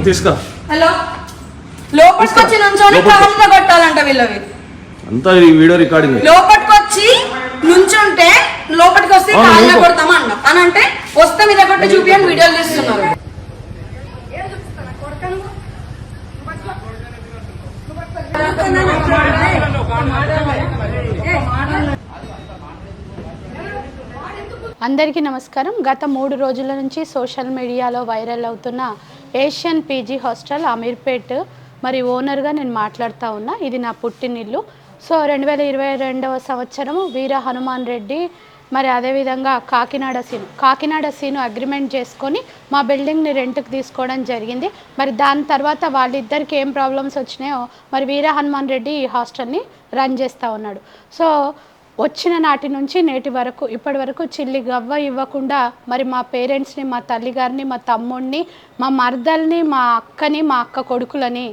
తీసుకా లోపలికి నుంచొని కాళ్ళతో కొట్టాలంట వీళ్ళవి అంతా ఈ వీడియో రికార్డింగ్. లోపలికి వచ్చి నుంచుంటే లోపలికి వస్తే కాళ్ళ కొడతామా అన్న అని అంటే వస్తే మీద కొట్టి చూపించని వీడియోలు తీస్తున్నారు. అందరికీ నమస్కారం. గత 3 రోజుల నుంచి సోషల్ మీడియాలో వైరల్ అవుతున్న ఏషియన్ పీజీ హాస్టల్ అమీర్పేట్ మరి ఓనర్గా నేను మాట్లాడుతూ ఉన్నా. ఇది నా పుట్టినిల్లు. సో 2022వ సంవత్సరం వీర హనుమాన్ రెడ్డి మరి అదేవిధంగా కాకినాడ సీను అగ్రిమెంట్ చేసుకొని మా బిల్డింగ్ని రెంట్కి తీసుకోవడం జరిగింది. మరి దాని తర్వాత వాళ్ళిద్దరికి ఏం ప్రాబ్లమ్స్ వచ్చినాయో మరి వీర హనుమాన్ రెడ్డి ఈ హాస్టల్ని రన్ చేస్తూ ఉన్నాడు. సో వచ్చిన నాటి నుంచి నేటి వరకు ఇప్పటి వరకు చిల్లి గవ్వ ఇవ్వకుండా మరి మా పేరెంట్స్ని, మా తల్లిగారిని, మా తమ్ముడిని, మా మర్దల్ని, మా అక్కని, మా అక్క కొడుకులని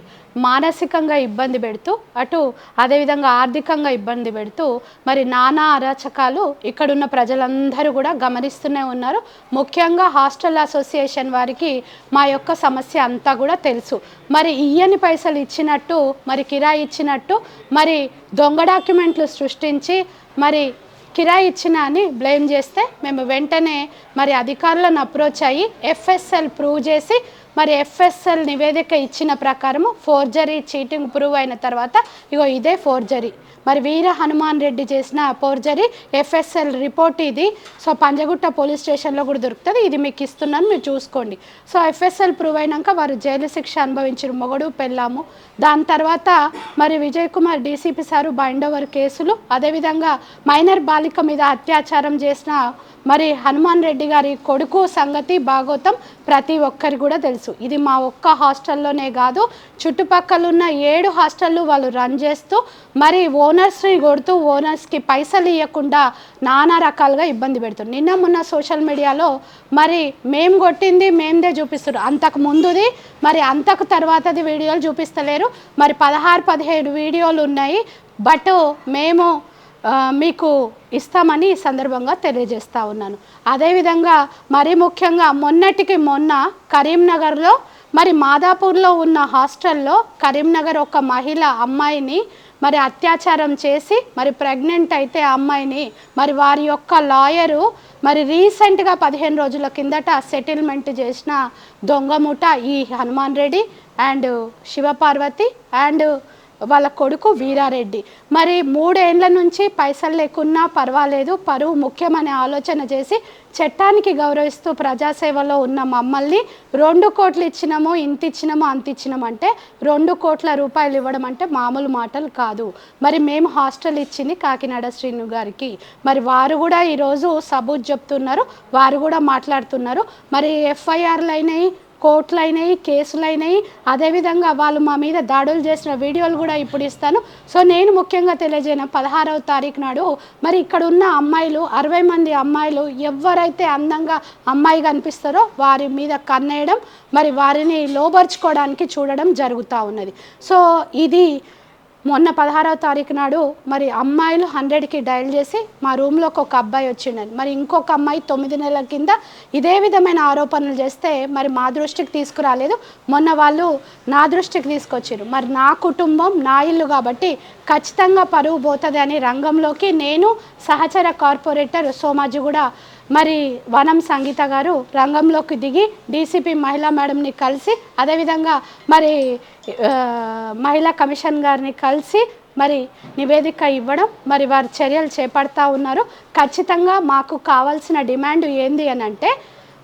మానసికంగా ఇబ్బంది పెడుతూ అటు అదేవిధంగా ఆర్థికంగా ఇబ్బంది పెడుతూ మరి నానా అరాచకాలు ఇక్కడున్న ప్రజలందరూ కూడా గమనిస్తూనే ఉన్నారు. ముఖ్యంగా హాస్టల్ అసోసియేషన్ వారికి మా యొక్క సమస్య అంతా కూడా తెలుసు. మరి ఇయ్యని పైసలు ఇచ్చినట్టు, మరి కిరాయి ఇచ్చినట్టు, మరి దొంగ డాక్యుమెంట్లు సృష్టించి మరి కిరాయి ఇచ్చిన అని బ్లేమ్ చేస్తే మేము వెంటనే మరి అధికారులను అప్రోచ్ అయ్యి ఎఫ్ఎస్ఎల్ ప్రూవ్ చేసి మరి ఎఫ్ఎస్ఎల్ నివేదిక ఇచ్చిన ప్రకారము ఫోర్జరీ చీటింగ్ ప్రూవ్ అయిన తర్వాత ఇగో ఇదే ఫోర్జరీ, మరి వీర హనుమాన్ రెడ్డి చేసిన ఫోర్జరీ ఎఫ్ఎస్ఎల్ రిపోర్ట్ ఇది. సో పంజగుట్ట పోలీస్ స్టేషన్లో కూడా దొరుకుతుంది. ఇది మీకు ఇస్తున్నాను, మీరు చూసుకోండి. సో ఎఫ్ఎస్ఎల్ ప్రూవ్ అయినాక వారు జైలు శిక్ష అనుభవించిన మొగడు పెళ్ళాము. దాని తర్వాత మరి Vijay Kumar DCP sir bind over కేసులు, అదేవిధంగా మైనర్ బాలిక మీద అత్యాచారం చేసిన మరి హనుమాన్ రెడ్డి గారి కొడుకు సంగతి భాగోతం ప్రతి ఒక్కరికి కూడా తెలుసు. ఇది మా ఒక్క హాస్టల్లోనే కాదు, చుట్టుపక్కల ఉన్న 7 హాస్టళ్ళు వాళ్ళు రన్ చేస్తూ మరి ఓనర్స్ని కొడుతూ ఓనర్స్కి పైసలు ఇవ్వకుండా నానా రకాలుగా ఇబ్బంది పెడుతుంది. నిన్న మొన్న సోషల్ మీడియాలో మరి మేము కొట్టింది మేముదే చూపిస్తారు, అంతకు ముందుది మరి అంతకు తర్వాతది వీడియోలు చూపిస్తలేరు. మరి 16-17 వీడియోలు ఉన్నాయి. బట్ మేము మీకు ఇస్తామని ఈ సందర్భంగా తెలియజేస్తూ ఉన్నాను. అదేవిధంగా మరీ ముఖ్యంగా మొన్నటికి మొన్న కరీంనగర్లో మరి మాదాపూర్లో ఉన్న హాస్టల్లో కరీంనగర్ ఒక మహిళ అమ్మాయిని మరి అత్యాచారం చేసి మరి ప్రెగ్నెంట్ అయితే ఆ అమ్మాయిని మరి వారి యొక్క లాయరు మరి రీసెంట్గా 15 రోజుల కిందట సెటిల్మెంట్ చేసిన దొంగముఠ ఈ హనుమాన్ రెడ్డి అండ్ శివపార్వతి అండ్ వాళ్ళ కొడుకు వీరారెడ్డి. మరి 3 ఏళ్ల నుంచి పైసలు లేకున్నా పర్వాలేదు, పరువు ముఖ్యమనే ఆలోచన చేసి చట్టానికి గౌరవిస్తూ ప్రజాసేవలో ఉన్న మమ్మల్ని 2 కోట్లు ఇచ్చినాము, ఇంత ఇచ్చినాము, అంత ఇచ్చినాము అంటే 2 కోట్ల రూపాయలు ఇవ్వడం అంటే మామూలు మాటలు కాదు. మరి మేము హాస్టల్ ఇచ్చింది కాకినాడ శ్రీను గారికి. మరి వారు కూడా ఈరోజు సబూత్ చెప్తున్నారు, వారు కూడా మాట్లాడుతున్నారు. మరి ఎఫ్ఐఆర్లు అయినాయి, కోర్టులు అయినాయి, కేసులు అయినాయి, అదేవిధంగా వాళ్ళు మా మీద దాడులు చేసిన వీడియోలు కూడా ఇప్పుడు ఇస్తాను. సో నేను ముఖ్యంగా తెలియజేయను 16వ తారీఖు నాడు మరి ఇక్కడ ఉన్న అమ్మాయిలు 60 మంది అమ్మాయిలు ఎవరైతే అందంగా అమ్మాయి కనిపిస్తారో వారి మీద కన్నేయడం మరి వారిని లోబర్చుకోవడానికి చూడడం జరుగుతూ ఉన్నది. సో ఇది మొన్న 16వ తారీఖు నాడు మరి అమ్మాయిలు 100కి డయల్ చేసి మా రూమ్లోకి ఒక అబ్బాయి వచ్చిండని, మరి ఇంకొక అమ్మాయి 9 నెలల కింద ఇదే విధమైన ఆరోపణలు చేస్తే మరి మా దృష్టికి తీసుకురాలేదు. మొన్న వాళ్ళు నా దృష్టికి తీసుకొచ్చారు. మరి నా కుటుంబం నా ఇల్లు కాబట్టి ఖచ్చితంగా పరువు పోతుంది అని రంగంలోకి నేను సహచర కార్పొరేటర్ సోమాజిగూడ మరి వనం సంగీత గారు రంగంలోకి దిగి డీసీపీ మహిళా మేడంని కలిసి అదేవిధంగా మరి మహిళా కమిషన్ గారిని కలిసి మరి నివేదిక ఇవ్వడం మరి వారు చర్యలు చేపడతా ఉన్నారు. ఖచ్చితంగా మాకు కావాల్సిన డిమాండ్ ఏంది అని అంటే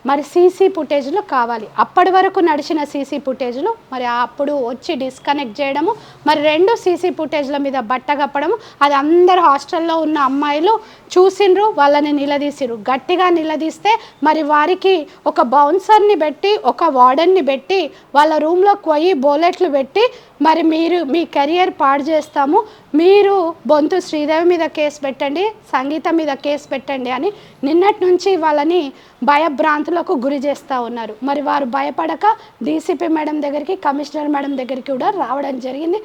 మరి సీసీ ఫుటేజ్లు కావాలి. అప్పటి వరకు నడిచిన సీసీ ఫుటేజ్లు మరి అప్పుడు వచ్చి డిస్కనెక్ట్ చేయడము, మరి 2 సీసీ ఫుటేజ్ల మీద బట్ట కప్పడము, అది అందరు హాస్టల్లో ఉన్న అమ్మాయిలు చూసిండ్రు, వాళ్ళని నిలదీసిరు. గట్టిగా నిలదీస్తే మరి వారికి ఒక బౌన్సర్ని పెట్టి ఒక వార్డెన్ని పెట్టి వాళ్ళ రూమ్లోకి పోయి బోలెట్లు పెట్టి మరి మీరు మీ కెరియర్ పాడు చేస్తాము, మీరు బొంతు శ్రీదేవి మీద కేసు పెట్టండి, సంగీత మీద కేసు పెట్టండి అని నిన్నటి నుంచి వాళ్ళని భయభ్రాంతులకు గురి చేస్తూ ఉన్నారు. మరి వారు భయపడక డీసీపీ మేడం దగ్గరికి, కమిషనర్ మేడం దగ్గరికి కూడా రావడం జరిగింది.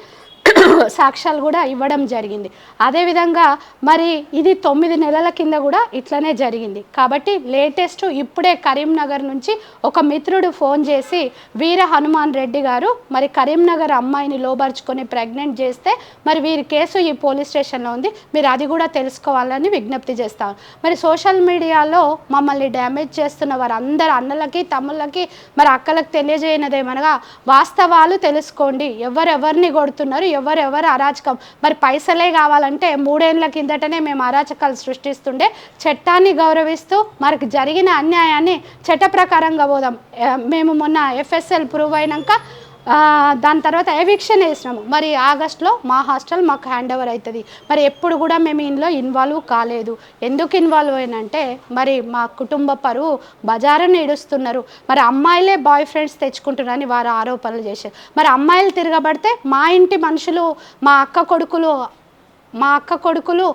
సాక్ష్యాలు కూడా ఇవ్వడం జరిగింది. అదేవిధంగా మరి ఇది 9 నెలల కింద కూడా ఇట్లనే జరిగింది. కాబట్టి లేటెస్ట్ ఇప్పుడే కరీంనగర్ నుంచి ఒక మిత్రుడు ఫోన్ చేసి వీర హనుమాన్ రెడ్డి గారు మరి కరీంనగర్ అమ్మాయిని లోబర్చుకొని ప్రెగ్నెంట్ చేస్తే మరి వీరి కేసు ఈ పోలీస్ స్టేషన్లో ఉంది, మీరు అది కూడా తెలుసుకోవాలని విజ్ఞప్తి చేస్తాను. మరి సోషల్ మీడియాలో మమ్మల్ని డ్యామేజ్ చేస్తున్న వారందరూ అన్నలకి తమ్ముళ్ళకి మరి అక్కలకు తెలియజేయనదేమనగా వాస్తవాలు తెలుసుకోండి, ఎవరెవరిని కొడుతున్నారు, ఎవరెవరు అరాచకం. మరి పైసలే కావాలంటే 3 ఏళ్ల కిందటనే మేము అరాచకాలు సృష్టిస్తుండే, చట్టాన్ని గౌరవిస్తూ మనకు జరిగిన అన్యాయాన్ని చట్ట ప్రకారంగా పోదాం. మేము మొన్న ఎఫ్ఎస్ఎల్ ప్రూవ్ అయినాక దాని తర్వాత ఎవిక్షన్ వేసినాము. మరి ఆగస్టులో మా హాస్టల్ మాకు హ్యాండ్ ఓవర్ అవుతుంది. మరి ఎప్పుడు కూడా మేము ఇందులో ఇన్వాల్వ్ కాలేదు. ఎందుకు ఇన్వాల్వ్ అయినంటే మరి మా కుటుంబ పరువు బజారుని ఇడుస్తున్నారు. మరి అమ్మాయిలే బాయ్ ఫ్రెండ్స్ తెచ్చుకుంటున్నారని వారు ఆరోపణలు చేశారు. మరి అమ్మాయిలు తిరగబడితే మా ఇంటి మనుషులు మా అక్క కొడుకులు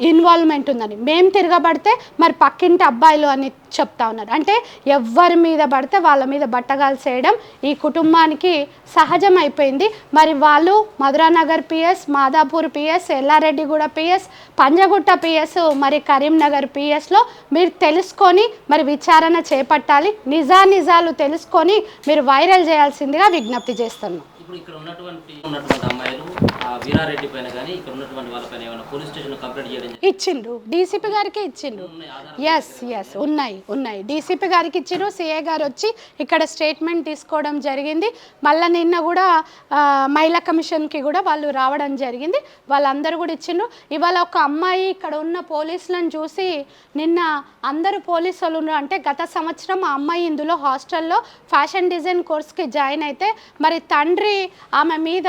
ఇన్వాల్వ్మెంట్ ఉందని, మేము తిరగబడితే మరి పక్కింటి అబ్బాయిలు అని చెప్తా ఉన్నారు. అంటే ఎవరి మీద పడితే వాళ్ళ మీద బట్టగాలు చేయడం ఈ కుటుంబానికి సహజం అయిపోయింది. మరి వాళ్ళు Madhuranagar PS, Madhapur PS, Yellareddyguda PS, Panjagutta PS, మరి కరీంనగర్ పిఎస్లో మీరు తెలుసుకొని మరి విచారణ చేపట్టాలి. నిజాలు తెలుసుకొని మీరు వైరల్ చేయాల్సిందిగా విజ్ఞప్తి చేస్తున్నాం. ఇప్పుడు ఇక్కడ ఉన్నటువంటి అమ్మాయిలు వీరారెడ్డి పైన కానీ ఇక్కడ ఉన్నటువంటి వాళ్ళపైన ఏమైనా పోలీస్ స్టేషన్ కంప్లైంట్ చేయడం ఇచ్చిండ్రు, డీసీపీ గారికి ఇచ్చిండ్రు. ఎస్ ఉన్నాయి డీసీపీ గారికి ఇచ్చిండ్రు. సిఐ గారు వచ్చి ఇక్కడ స్టేట్మెంట్ తీసుకోవడం జరిగింది. మళ్ళీ నిన్న కూడా మహిళా కమిషన్కి కూడా వాళ్ళు రావడం జరిగింది. వాళ్ళందరూ కూడా ఇచ్చిండ్రు. ఇవాళ ఒక అమ్మాయి ఇక్కడ ఉన్న పోలీసులను చూసి నిన్న అందరూ పోలీసు వాళ్ళు ఉన్నారు. అంటే గత సంవత్సరం ఆ అమ్మాయి ఇందులో హాస్టల్లో ఫ్యాషన్ డిజైన్ కోర్స్కి జాయిన్ అయితే మరి తండ్రి ఆమె మీద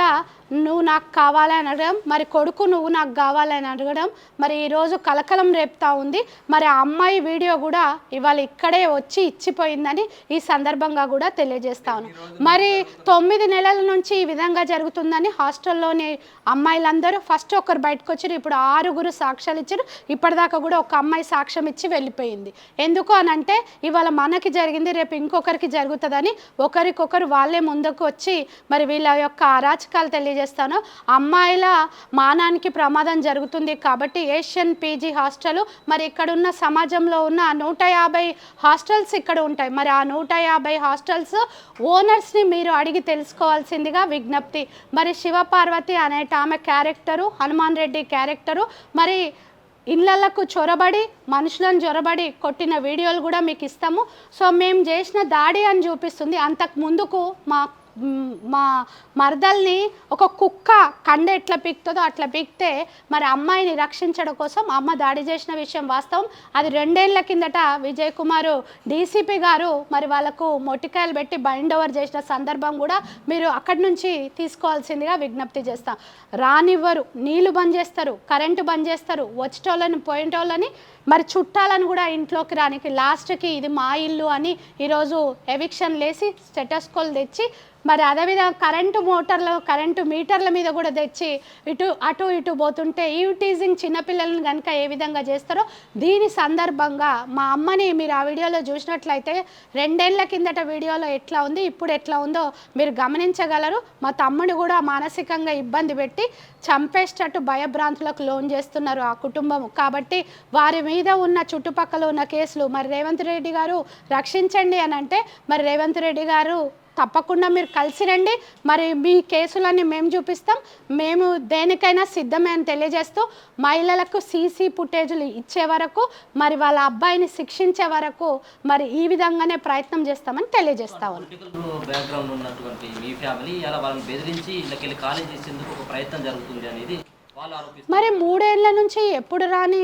నువ్వు నాకు కావాలని అడగడం, మరి కొడుకు నువ్వు నాకు కావాలని అడగడం మరి ఈరోజు కలకలం రేపుతా ఉంది. మరి ఆ అమ్మాయి వీడియో కూడా ఇవాళ ఇక్కడే వచ్చి ఇచ్చిపోయిందని ఈ సందర్భంగా కూడా తెలియజేస్తా ఉన్నాను. మరి 9 నెలల నుంచి ఈ విధంగా జరుగుతుందని హాస్టల్లోని అమ్మాయిలందరూ ఫస్ట్ ఒకరు బయటకు వచ్చారు. ఇప్పుడు 6 సాక్ష్యాలు ఇచ్చారు. ఇప్పటిదాకా కూడా ఒక అమ్మాయి సాక్ష్యం ఇచ్చి వెళ్ళిపోయింది. ఎందుకు అని అంటే ఇవాళ మనకి జరిగింది రేపు ఇంకొకరికి జరుగుతుందని ఒకరికొకరు వాళ్ళే ముందుకు వచ్చి మరి వీళ్ళ యొక్క అరాచకాలు తెలియజేస్తాను. అమ్మాయిల మానానికి ప్రమాదం జరుగుతుంది కాబట్టి ఏషియన్ పీజీ హాస్టల్ మరి ఇక్కడున్న సమాజంలో ఉన్న 150 హాస్టల్స్ ఇక్కడ ఉంటాయి. మరి ఆ 150 హాస్టల్స్ ఓనర్స్ని మీరు అడిగి తెలుసుకోవాల్సిందిగా విజ్ఞప్తి. మరి శివపార్వతి అనేట ఆమె క్యారెక్టరు, హనుమాన్ రెడ్డి క్యారెక్టరు మరి ఇళ్ళకు చొరబడి మనుషులను చొరబడి కొట్టిన వీడియోలు కూడా మీకు ఇస్తాము. సో మేము చేసిన దాడి అని చూపిస్తుంది. అంతకు ముందుకు మా మరదల్ని ఒక కుక్క కండ ఎట్లా పీక్తుందో అట్లా పీక్తే మరి అమ్మాయిని రక్షించడం కోసం అమ్మ దాడి చేసిన విషయం వాస్తవం. అది 2 ఏళ్ల కిందట విజయ్ కుమార్ డీసీపీ గారు మరి వాళ్ళకు మొట్టికాయలు పెట్టి బైండ్ ఓవర్ చేసిన సందర్భం కూడా మీరు అక్కడి నుంచి తీసుకోవాల్సిందిగా విజ్ఞప్తి చేస్తాం. రానివ్వరు, నీళ్లు బంద్ చేస్తారు, కరెంటు బంద్ చేస్తారు, వచ్చేటోళ్ళని పోయేటోళ్ళని మరి చుట్టాలను కూడా ఇంట్లోకి రానికి లాస్ట్కి ఇది మా ఇల్లు అని ఈరోజు ఎవిక్షన్ లేసి స్టెటస్కోల్ తెచ్చి మరి అదేవిధంగా కరెంటు మీటర్ల మీద కూడా తెచ్చి అటు ఇటు పోతుంటే ఈ టీజింగ్ చిన్నపిల్లలను కనుక ఏ విధంగా చేస్తారో దీని సందర్భంగా మా అమ్మని మీరు ఆ వీడియోలో చూసినట్లయితే 2 ఏళ్ల కిందట వీడియోలో ఎట్లా ఉంది ఇప్పుడు ఎట్లా ఉందో మీరు గమనించగలరు. మా తమ్ముడు కూడా మానసికంగా ఇబ్బంది పెట్టి చంపేసేటట్టు భయభ్రాంతులకు లోన్ చేస్తున్నారు ఆ కుటుంబం. కాబట్టి వారి మీద ఉన్న చుట్టుపక్కల ఉన్న కేసులు మరి రేవంత్ రెడ్డి గారు రక్షించండి అని అంటే మరి రేవంత్ రెడ్డి గారు తప్పకుండా మీరు కలిసి రండి. మరి మీ కేసులన్నీ మేము చూపిస్తాం, మేము దేనికైనా సిద్ధమే అని తెలియజేస్తూ మహిళలకు సీసీ ఫుటేజ్లు ఇచ్చే వరకు మరి వాళ్ళ అబ్బాయిని శిక్షించే వరకు మరి ఈ విధంగానే ప్రయత్నం చేస్తామని తెలియజేస్తాము. బ్యాక్గ్రౌండ్ ఉన్నటువంటి మీ ఫ్యామిలీ అలా వాళ్ళని బెదిరించి ఇళ్ళకెళ్ళి కాలేజ్ చేసేందుకు ఒక ప్రయత్నం జరుగుతుంది అనేది మరి 3 ఏళ్ల నుంచి ఎప్పుడు రాని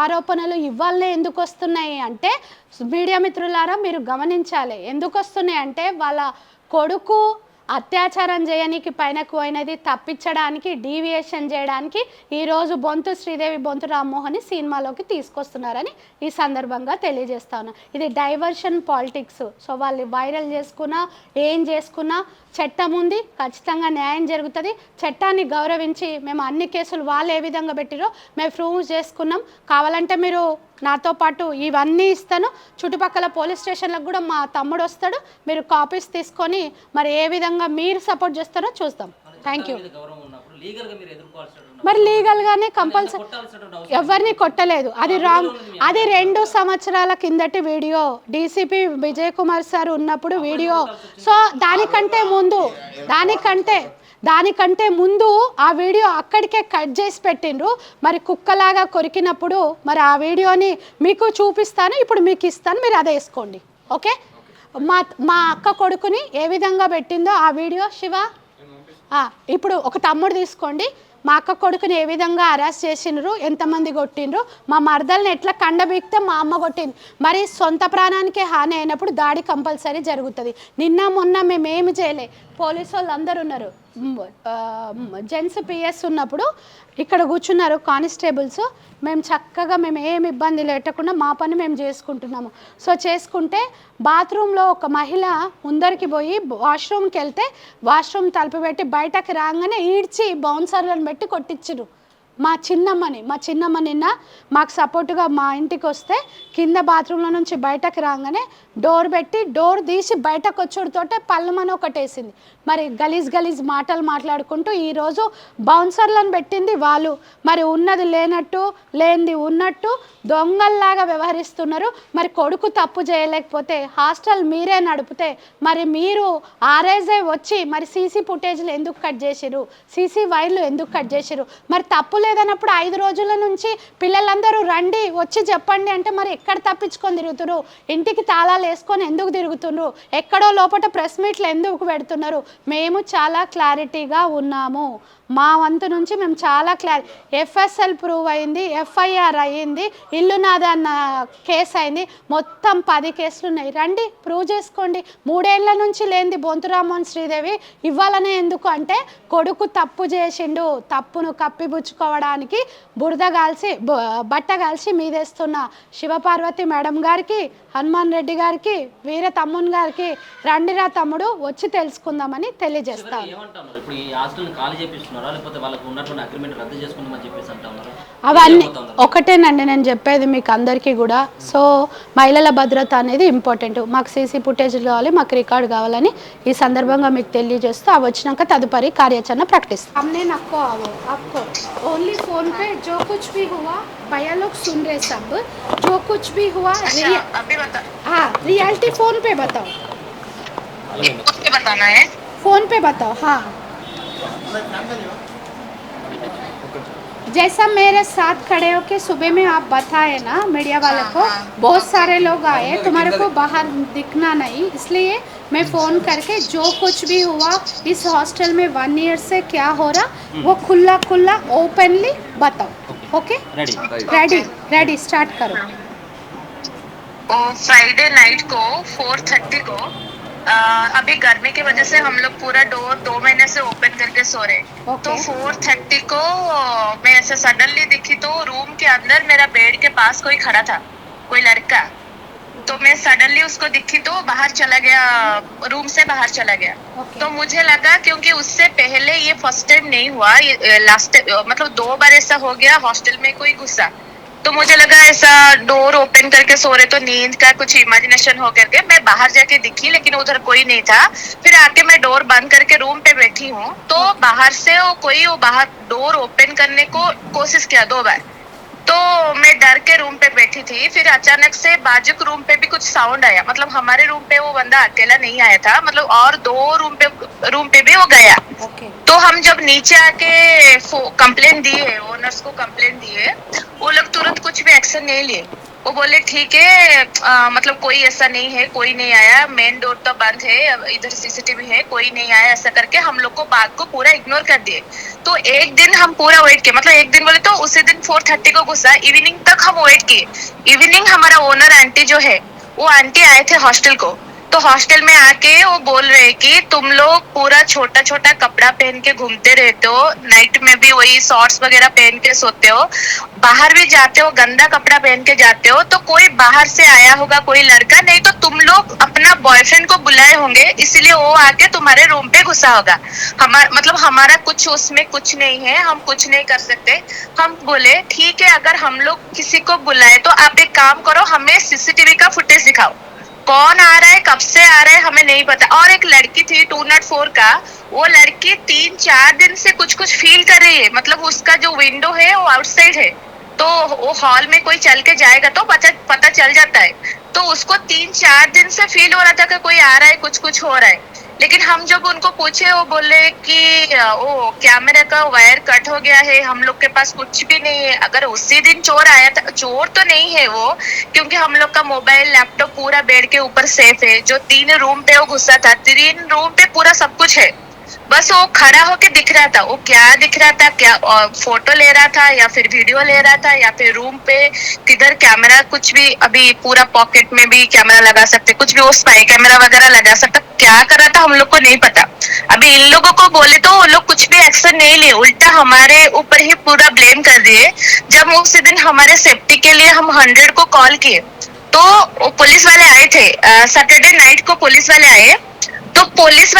ఆరోపణలు ఇవాళనే ఎందుకు వస్తున్నాయి అంటే మీడియా మిత్రులారా మీరు గమనించాలి. ఎందుకు వస్తున్నాయి అంటే వాళ్ళ కొడుకు అత్యాచారం చేయడానికి పైనకు అయినది తప్పించడానికి డీవియేషన్ చేయడానికి ఈరోజు బొంతు శ్రీదేవి బొంతు రామ్మోహన్ని సినిమాలోకి తీసుకొస్తున్నారని ఈ సందర్భంగా తెలియజేస్తాను. ఇది డైవర్షన్ పాలిటిక్స్. సో వాళ్ళు వైరల్ చేసుకున్నా ఏం చేసుకున్నా చట్టం ఉంది, ఖచ్చితంగా న్యాయం జరుగుతుంది. చట్టాన్ని గౌరవించి మేము అన్ని కేసులు వాళ్ళు ఏ విధంగా పెట్టిరో మేము ప్రూవ్ చేసుకున్నాం. కావాలంటే మీరు నాతో పాటు ఇవన్నీ ఇస్తాను, చుట్టుపక్కల పోలీస్ స్టేషన్లకు కూడా మా తమ్ముడు వస్తాడు, మీరు కాపీస్ తీసుకొని మరి ఏ విధంగా మీరు సపోర్ట్ చేస్తారో చూస్తాం. Thank you. లీగల్ గా మీరు ఎదుర్కోవాల్సినటువంటి మరి లీగల్గానే కంపల్సరీ కొట్టాల్సినటువంటి అవసరం ఎవరిని కొట్టలేదు. అది రాంగ్. అది 2 సంవత్సరాల కిందటి video, DCP Vijay Kumar sir ఉన్నప్పుడు వీడియో. సో దానికంటే ముందు ఆ వీడియో అక్కడికే కట్ చేసి పెట్టిండ్రు. మరి కుక్కలాగా కొరికినప్పుడు మరి ఆ వీడియోని మీకు చూపిస్తాను, ఇప్పుడు మీకు ఇస్తాను, మీరు అదే వేసుకోండి. ఓకే, మా అక్క కొడుకుని ఏ విధంగా పెట్టిందో ఆ వీడియో శివ ఇప్పుడు ఒక తమ్ముడు తీసుకోండి. మా అక్క కొడుకుని ఏ విధంగా అరెస్ట్ చేసిండ్రు, ఎంతమంది కొట్టిండ్రు, మా మరదల్ని ఎట్లా కండబీక్తే మా అమ్మ కొట్టింది. మరి సొంత ప్రాణానికే హాని అయినప్పుడు దాడి కంపల్సరీ జరుగుతుంది. నిన్న మొన్న మేమేమి చేయలే, పోలీసు వాళ్ళు అందరు ఉన్నారు, జెంట్స్ పిఎస్ ఉన్నప్పుడు ఇక్కడ కూర్చున్నారు కానిస్టేబుల్స్. మేము చక్కగా మేము ఏమి ఇబ్బంది లేకుండా మా పని మేము చేసుకుంటున్నాము. సో చేసుకుంటే బాత్రూంలో ఒక మహిళ ముందరికి పోయి వాష్రూమ్కి వెళ్తే వాష్రూమ్ తలుపు పెట్టి బయటకు రాగానే ఈడ్చి బౌన్సర్లను పెట్టి కొట్టించిరు మా చిన్నమ్మ నిన్న మాకు సపోర్టుగా మా ఇంటికి వస్తే కింద బాత్రూంలో నుంచి బయటకు రాగానే డోర్ పెట్టి డోర్ తీసి బయటకు వచ్చుడుతోటే పళ్ళమని ఒకటేసింది. మరి గలీజ్ మాటలు మాట్లాడుకుంటూ ఈరోజు బౌన్సర్లను పెట్టింది వాళ్ళు. మరి ఉన్నది లేనట్టు లేనిది ఉన్నట్టు దొంగల్లాగా వ్యవహరిస్తున్నారు. మరి కొడుకు తప్పు చేయలేకపోతే హాస్టల్ మీరే నడిపితే మరి మీరు ఆర్ఐజే వచ్చి మరి సీసీ ఫుటేజ్లు ఎందుకు కట్ చేసిరు, సీసీ వైర్లు ఎందుకు కట్ చేసిరు? మరి తప్పు లేదన్నప్పుడు 5 రోజుల నుంచి పిల్లలందరూ రండి వచ్చి చెప్పండి అంటే మరి ఎక్కడ తప్పించుకొని తిరుగుతున్నారు? ఇంటికి తాళాలు వేసుకొని ఎందుకు తిరుగుతున్నారు? ఎక్కడో లోపల ప్రెస్ మీట్లు ఎందుకు పెడుతున్నారు? మేము చాలా క్లారిటీగా ఉన్నాము. మా వంతు నుంచి మేము చాలా ఎఫ్ఎస్ఎల్ ప్రూవ్ అయింది, ఎఫ్ఐఆర్ అయ్యింది, ఇల్లు నాదన్న కేసు అయింది, మొత్తం 10 కేసులు ఉన్నాయి. రండి ప్రూవ్ చేసుకోండి. 3 ఏళ్ల నుంచి లేనిది బొంతురామోహన్ శ్రీదేవి ఇవ్వాలనే ఎందుకు అంటే కొడుకు తప్పు చేసిండు, తప్పును కప్పిపుచ్చుకోవడానికి బట్ట కాల్చి మీదేస్తున్న శివపార్వతి మేడం గారికి, హనుమాన్ రెడ్డి గారికి, వీర తమ్మున్ గారికి రండిరా తమ్ముడు వచ్చి తెలుసుకుందామని తెలియజేస్తాను. ఇప్పుడు ఈ హాస్టల్ని ఖాళీ చేపిస్తున్నారా లేకపోతే వాళ్ళకు ఉన్నటువంటి అగ్రిమెంట్ రద్దు చేసుకుందామని చెప్పేసి అంటున్నారు? అవన్నీ ఒకటేనండి నేను చెప్పేది మీకు అందరికీ కూడా. సో మహిళల భద్రత అనేది ఇంపార్టెంట్. మాకు సీసీ ఫుటేజ్ కావాలి, మాకు రికార్డు కావాలని ఈ సందర్భంగా మీకు తెలియజేస్తూ అవి వచ్చినాక తదుపరి కార్యాచరణ ప్రకటిస్తాం. हमने नको आओ आपको ओनली फोन पे जो कुछ भी हुआ भैया लोग सुन रहे सब, जो कुछ भी हुआ अभी बता। हाँ रियलिटी फोन पे बताओ, बताना है फोन पे बताओ. हाँ जैसा मेरे साथ खड़े हो के सुबह में आप बताए ना मीडिया वाले को, बहुत सारे लोग आए, तुम्हारे को बाहर दिखना नहीं, इसलिए मैं फ़ोन करके जो कुछ भी हुआ इस हॉस्टल में 1 ईयर से क्या हो रहा वो खुला ओपनली बताओ. ओके रेडी स्टार्ट करो. फ्राइडे नाइट को 4:30 को अभी गर्मी की वजह से हम लोग पूरा डोर 2 महीने से ओपन करके सो रहे. तो 4:30 को मैं ऐसे सडनली दिखी तो रूम के अंदर मेरा बेड के पास कोई खड़ा था, कोई लड़का. तो मैं सडनली उसको दिखी तो बाहर चला गया, रूम से बाहर चला गया. तो मुझे लगा क्योंकि उससे पहले ये फर्स्ट टाइम नहीं हुआ, ये लास्ट मतलब 2 बार ऐसा हो गया हॉस्टल में कोई घुसा. तो मुझे लगा ऐसा डोर ओपन करके सो रहे तो नींद का कुछ इमेजिनेशन हो करके मैं बाहर जाके दिखी, लेकिन उधर कोई नहीं था. फिर आके मैं डोर बंद करके रूम पे बैठी हूँ तो बाहर से वो बाहर डोर ओपन करने को कोशिश किया 2 बार. तो मैं डर के रूम पे बैठी थी. फिर अचानक से बाजू के रूम पे भी कुछ साउंड आया, मतलब हमारे रूम पे वो बंदा अकेला नहीं आया था, मतलब और 2 रूम पे भी वो गया. तो हम जब नीचे आके कंप्लेन दिए, ओनर्स को कंप्लेन दिए, वो लोग तुरंत कुछ भी एक्शन नहीं लिए. वो बोले ठीक है, मतलब कोई ऐसा नहीं है, कोई नहीं आया, मेन डोर तो बंद है, इधर सीसीटीवी है, कोई नहीं आया, ऐसा करके हम लोग को बात को पूरा इग्नोर कर दिए. तो एक दिन हम पूरा वेट किए, मतलब एक दिन बोले तो उसी दिन 4:30 को घुसा, इवनिंग तक हम वेट किए. इवनिंग हमारा ओनर आंटी जो है वो आंटी आए थे हॉस्टल को. तो हॉस्टल में आके वो बोल रहे कि तुम लोग पूरा छोटा छोटा कपड़ा पहन के घूमते रहते हो, नाइट में भी वही शॉर्ट्स वगैरह पहन के सोते हो, बाहर भी जाते हो गंदा कपड़ा पहन के जाते हो, तो कोई बाहर से आया होगा कोई लड़का, नहीं तो तुम लोग अपना बॉयफ्रेंड को बुलाए होंगे, इसलिए वो आके तुम्हारे रूम पे घुसा होगा. हमारा कुछ उसमें कुछ नहीं है, हम कुछ नहीं कर सकते. हम बोले ठीक है, अगर हम लोग किसी को बुलाए तो आप एक काम करो, हमें सीसीटीवी का फुटेज दिखाओ, कौन आ रहा है, कब से आ रहा है, हमें नहीं पता। और एक लड़की थी 204 का, वो लड़की 3-4 दिन से कुछ कुछ फील कर रही है, मतलब उसका जो विंडो है वो आउटसाइड है, तो वो हॉल में कोई चल के जाएगा तो पता चल जाता है। तो उसको 3-4 दिन से फील हो रहा था कि कोई आ रहा है, कुछ कुछ हो रहा है। लेकिन हम जब उनको पूछे, वो बोले कि वो कैमरे का वायर कट हो गया है, हम लोग के पास कुछ भी नहीं है। अगर उसी दिन चोर आया था, चोर तो नहीं है वो, क्योंकि हम लोग का मोबाइल लैपटॉप पूरा बेड के ऊपर सेफ है। जो 3 रूम पे वो घुसा था, 3 रूम पे पूरा सब कुछ है, बस वो खड़ा होके दिख रहा था। वो क्या दिख रहा था, क्या फोटो ले रहा था या फिर वीडियो ले रहा था या फिर रूम पे किधर कैमरा, कुछ भी। अभी पूरा पॉकेट में भी कैमरा लगा सकते, कुछ भी, वो स्पाई कैमरा वगैरह लगा सकता, क्या कर रहा था हम लोग को नहीं पता। अभी इन लोगों को बोले तो वो लोग कुछ भी एक्शन नहीं लिए, उल्टा हमारे ऊपर ही पूरा ब्लेम कर दिए। जब उसी दिन हमारे सेफ्टी के लिए हम 100 को कॉल किए, तो पुलिस वाले आए थे। सैटरडे नाइट को पुलिस वाले आए, तो पुलिस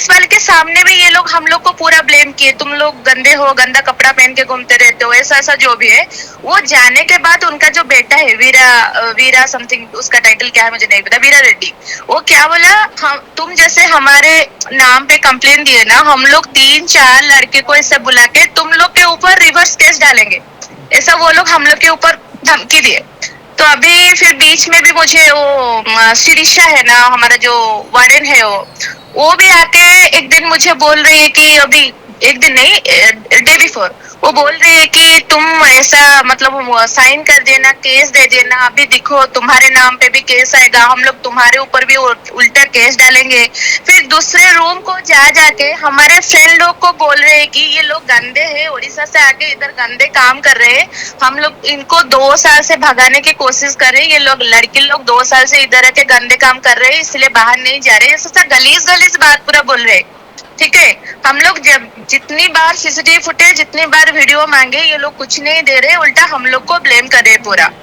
वाले के सामने भी ये लोग हम लोग को पूरा ब्लेम किए, तुम लोग गंदे हो, गंदा कपड़ा पहन के घूमते रहते हो, ऐसा ऐसा जो भी है। वो जाने के बाद उनका जो बेटा है वीरा समथिंग, उसका टाइटल क्या है मुझे नहीं पता, वीरा रेड्डी, वो क्या बोला, हम तुम जैसे हमारे नाम पे कंप्लेन दिए ना, हम लोग 3-4 लड़के को ऐसे बुला के तुम लोग के ऊपर रिवर्स केस डालेंगे, ऐसा वो लोग हम लोग के ऊपर धमकी दिए। तो अभी फिर बीच में भी मुझे वो शिरीषा है ना, हमारा जो वार्डन है, वो भी आके एक दिन मुझे बोल रही है कि, अभी एक दिन नहीं, डे बिफोर, वो बोल रही है कि तुम ऐसा मतलब साइन कर देना, केस दे देना, अभी देखो तुम्हारे नाम पे भी केस आएगा, हम लोग तुम्हारे ऊपर भी उल्टा केस डालेंगे। फिर दूसरे रूम को जाके हमारे फ्रेंड लोग को बोल रहे हैं कि ये लोग गंदे हैं, उड़ीसा से आके इधर गंदे काम कर रहे हैं, हम लोग इनको 2 साल से भगाने की कोशिश कर रहे हैं, ये लोग लड़के लोग 2 साल से इधर आके गंदे काम कर रहे हैं, इसलिए बाहर नहीं जा रहे, ऐसा गलीज बात पूरा बोल रहे हैं। ठीक है, हम लोग जब जितनी बार सीसीटीवी फुटेज, जितनी बार वीडियो मांगे, ये लोग कुछ नहीं दे रहे, उल्टा हम लोग को ब्लेम कर रहे पूरा।